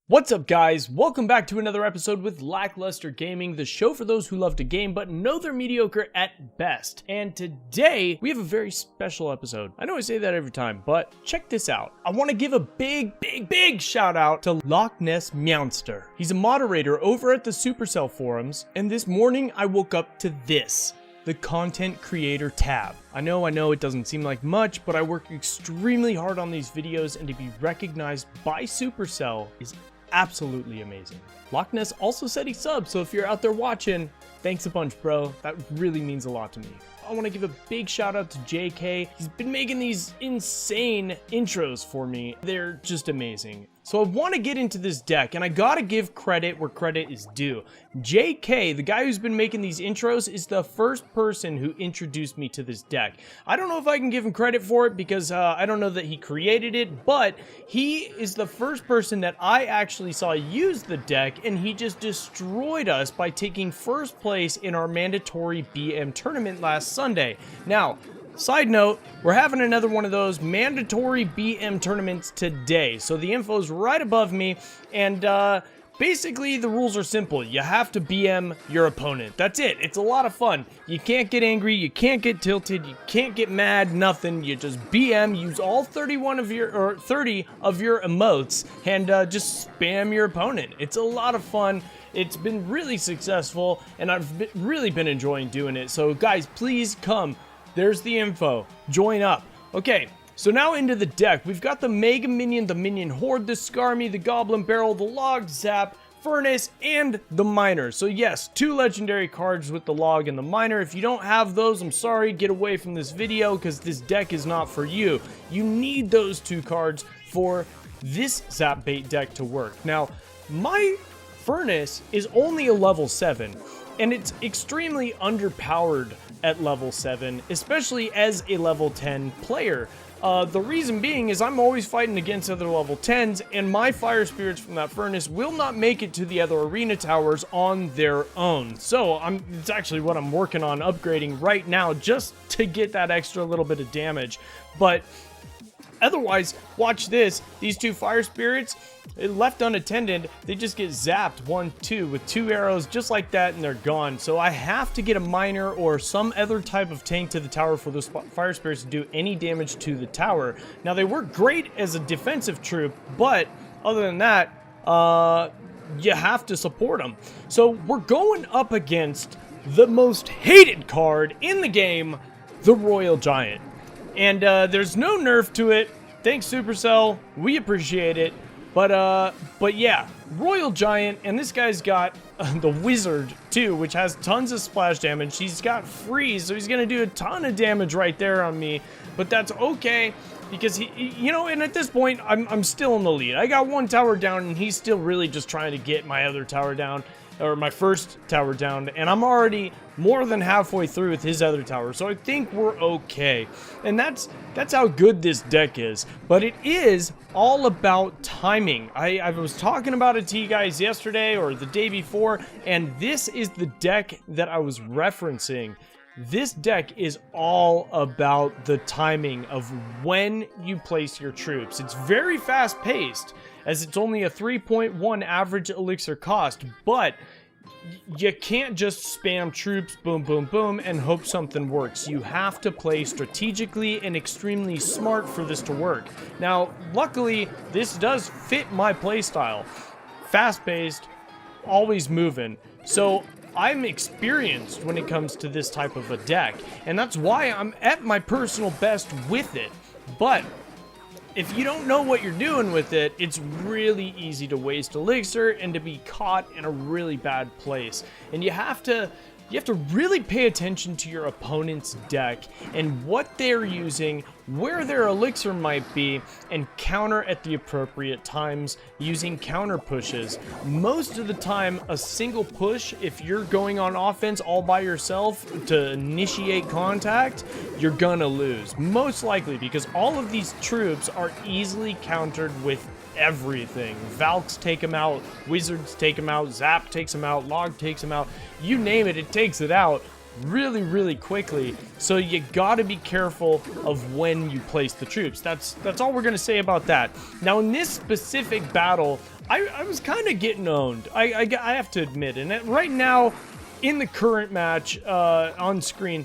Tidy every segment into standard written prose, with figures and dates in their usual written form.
What's up, guys? Welcome back to another episode with Lackluster Gaming, the show for those who love to game but know they're mediocre at best. And today, we have a very special episode. I know I say that every time, but check this out. I want to give a big shout out to Loch Ness Meowster. He's a moderator over at the Supercell forums, and this morning I woke up to this. The content creator tab. I know it doesn't seem like much, but I work extremely hard on these videos, and to be recognized by Supercell is absolutely amazing. Loch Ness also said he subbed, so if you're out there watching, thanks a bunch, bro. That really means a lot to me. I want to give a big shout out to JK. He's been making these insane intros for me. They're just amazing. So I want to get into this deck, and I gotta give credit where credit is due. JK, the guy who's been making these intros, is the first person who introduced me to this deck. I don't know if I can give him credit for it because I don't know that he created it, but he is the first person that I actually saw use the deck, and he just destroyed us by taking first place in our mandatory BM tournament last Sunday. Now, side note, we're having another one of those mandatory BM tournaments today. So the info's right above me, and basically the rules are simple. You have to BM your opponent. That's it. It's a lot of fun. You can't get angry, you can't get tilted, you can't get mad, nothing. You just BM, use all 30 of your emotes, and just spam your opponent. It's a lot of fun. It's been really successful, and I've really been enjoying doing it. So guys, please come. There's the info. Join up. Okay, so now into the deck. We've got the Mega Minion, the Minion Horde, the Skarmy, the Goblin Barrel, the Log Zap, Furnace, and the Miner. So yes, 2 legendary cards with the Log and the Miner. If you don't have those, I'm sorry, get away from this video because this deck is not for you. You need those 2 cards for this Zap Bait deck to work. Now, my Furnace is only a level 7, and it's extremely underpowered at level 7, especially as a level 10 player. The reason being is I'm always fighting against other level 10s, and my fire spirits from that furnace will not make it to the other arena towers on their own. So it's actually what I'm working on upgrading right now, just to get that extra little bit of damage. But otherwise, watch this. These 2 fire spirits, left unattended, they just get zapped 1-2 with 2 arrows just like that, and they're gone. So I have to get a miner or some other type of tank to the tower for those fire spirits to do any damage to the tower. Now, they work great as a defensive troop, but other than that, you have to support them. So we're going up against the most hated card in the game, the Royal Giant. And there's no nerf to it. Thanks, Supercell. We appreciate it. But yeah, Royal Giant, and this guy's got the Wizard too, which has tons of splash damage. He's got freeze, so he's gonna do a ton of damage right there on me. But that's okay because and at this point, I'm still in the lead. I got 1 tower down, and he's still really just trying to get my other tower down, or my first tower down, and I'm already more than halfway through with his other tower, so I think we're okay. And that's how good this deck is. But it is all about timing. I was talking about it to you guys yesterday or the day before, and this is the deck that I was referencing. This deck is all about the timing of when you place your troops. It's very fast paced, as it's only a 3.1 average elixir cost, but you can't just spam troops, boom, boom, boom, and hope something works. You have to play strategically and extremely smart for this to work. Now, luckily, this does fit my playstyle. Fast-paced, always moving. So I'm experienced when it comes to this type of a deck, and that's why I'm at my personal best with it. But if you don't know what you're doing with it, it's really easy to waste elixir and to be caught in a really bad place. And you have to really pay attention to your opponent's deck and what they're using, where their elixir might be, and counter at the appropriate times using counter pushes. Most of the time, a single push, if you're going on offense all by yourself to initiate contact, you're gonna lose. Most likely, because all of these troops are easily countered with everything. Valks take him out, Wizards take him out, Zap takes him out, Log takes him out. You name it, it takes it out really, really quickly. So you gotta be careful of when you place the troops. That's all we're gonna say about that. Now, in this specific battle, I was kind of getting owned. I have to admit. And right now, in the current match on screen,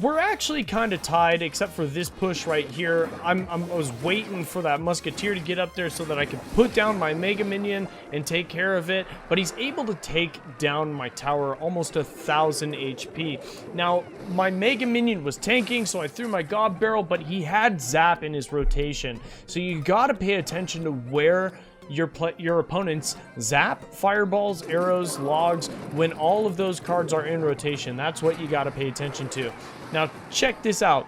we're actually kind of tied, except for this push right here. I was waiting for that musketeer to get up there so that I could put down my mega minion and take care of it, but he's able to take down my tower almost 1,000 HP. Now, my mega minion was tanking, so I threw my Gob Barrel, but he had Zap in his rotation, so you gotta pay attention to where your opponent's Zap, fireballs, arrows, logs, when all of those cards are in rotation. That's what you got to pay attention to. Now, check this out.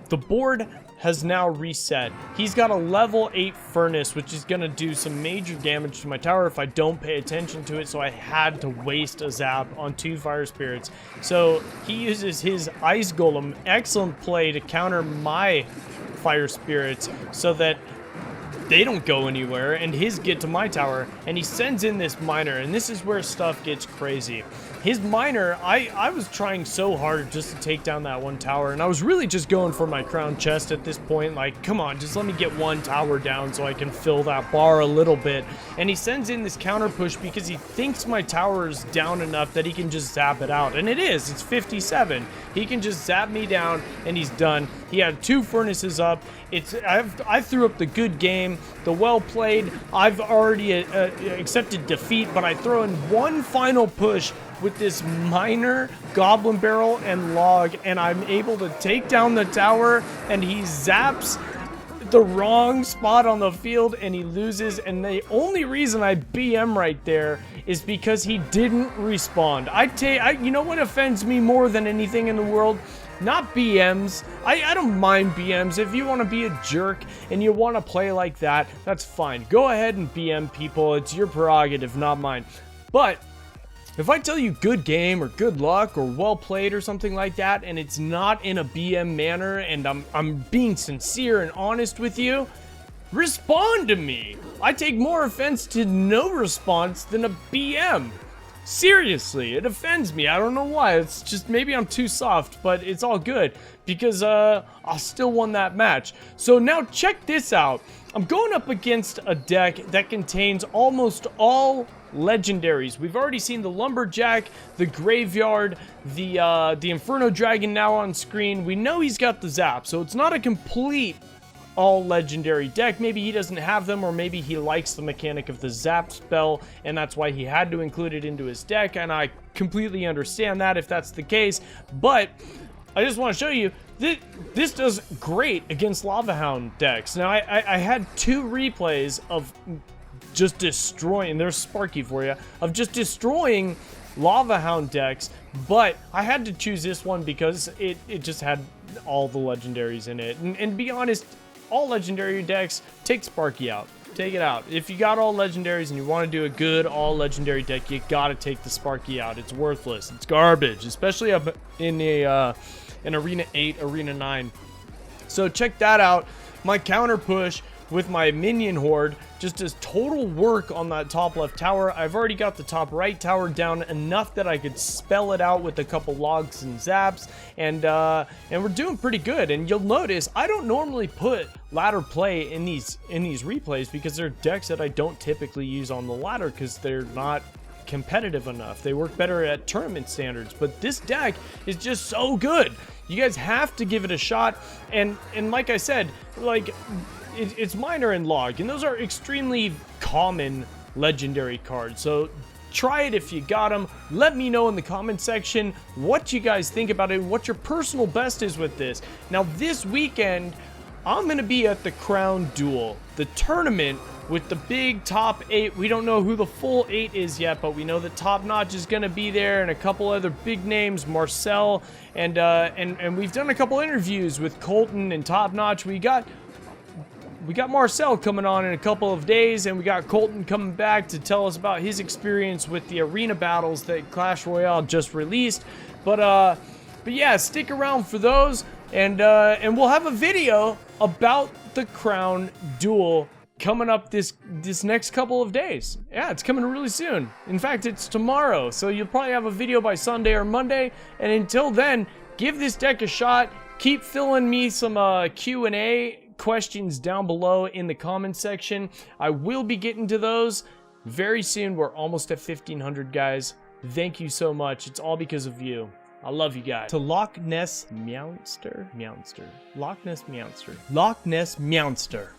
The board has now reset. He's got a level 8 furnace, which is going to do some major damage to my tower if I don't pay attention to it, so I had to waste a Zap on 2 fire spirits. So he uses his ice golem, excellent play, to counter my fire spirits so that they don't go anywhere, and his get to my tower, and he sends in this miner, and this is where stuff gets crazy. His miner, I was trying so hard just to take down that one tower, and I was really just going for my crown chest at this point, like, come on, just let me get one tower down so I can fill that bar a little bit. And he sends in this counter push because he thinks my tower is down enough that he can just zap it out, and it is. It's 57. He can just zap me down, and he's done. He had 2 furnaces up. I threw up the good game, the well played. I've already accepted defeat, but I throw in one final push with this minor goblin barrel and log, and I'm able to take down the tower, and he zaps the wrong spot on the field and he loses. And the only reason I BM right there is because he didn't respond. You know what offends me more than anything in the world? Not BMs. I don't mind BMs. If you want to be a jerk and you want to play like that, that's fine. Go ahead and BM people. It's your prerogative, not mine. But if I tell you good game or good luck or well played or something like that, and it's not in a BM manner, and I'm being sincere and honest with you, respond to me. I take more offense to no response than a BM. Seriously, it offends me. I don't know why. It's just maybe I'm too soft, but it's all good because I still won that match. So now check this out. I'm going up against a deck that contains almost all legendaries. We've already seen the Lumberjack, the Graveyard, the Inferno Dragon now on screen. We know he's got the Zap, so it's not a complete all legendary deck. Maybe he doesn't have them, or maybe he likes the mechanic of the Zap spell, and that's why he had to include it into his deck, and I completely understand that if that's the case. But I just want to show you this does great against Lava Hound decks. Now, I had 2 replays of just destroying, there's Sparky for you, of just destroying Lava Hound decks, but I had to choose this one because it just had all the legendaries in it. And be honest, all legendary decks, take Sparky out. Take it out. If you got all legendaries and you want to do a good all legendary deck, you gotta take the Sparky out. It's worthless. It's garbage, especially up in Arena 8, Arena 9. So check that out. My counter push with my Minion Horde just does total work on that top left tower. I've already got the top right tower down enough that I could spell it out with a couple logs and zaps, and we're doing pretty good. And you'll notice I don't normally put ladder play in these replays because they're decks that I don't typically use on the ladder because they're not competitive enough. They work better at tournament standards, but this deck is just so good. You guys have to give it a shot. And like I said, like, it's minor and log, and those are extremely common legendary cards. So try it if you got them. Let me know in the comment section what you guys think about it, what your personal best is with this. Now, this weekend, I'm going to be at the Crown Duel, the tournament with the big top 8. We don't know who the full 8 is yet, but we know that Top Notch is going to be there, and a couple other big names, Marcel, and we've done a couple interviews with Colton and Top Notch. We got Marcel coming on in a couple of days, and we got Colton coming back to tell us about his experience with the arena battles that Clash Royale just released. But yeah, stick around for those, and we'll have a video about the Crown Duel coming up this next couple of days. Yeah, it's coming really soon. In fact, it's tomorrow, so you'll probably have a video by Sunday or Monday. And until then, give this deck a shot. Keep filling me some Q&A questions down below in the comment section. I will be getting to those very soon. We're almost at 1,500, guys. Thank you so much. It's all because of you. I love you guys. To Loch Ness Meowster? Loch Ness Meowster.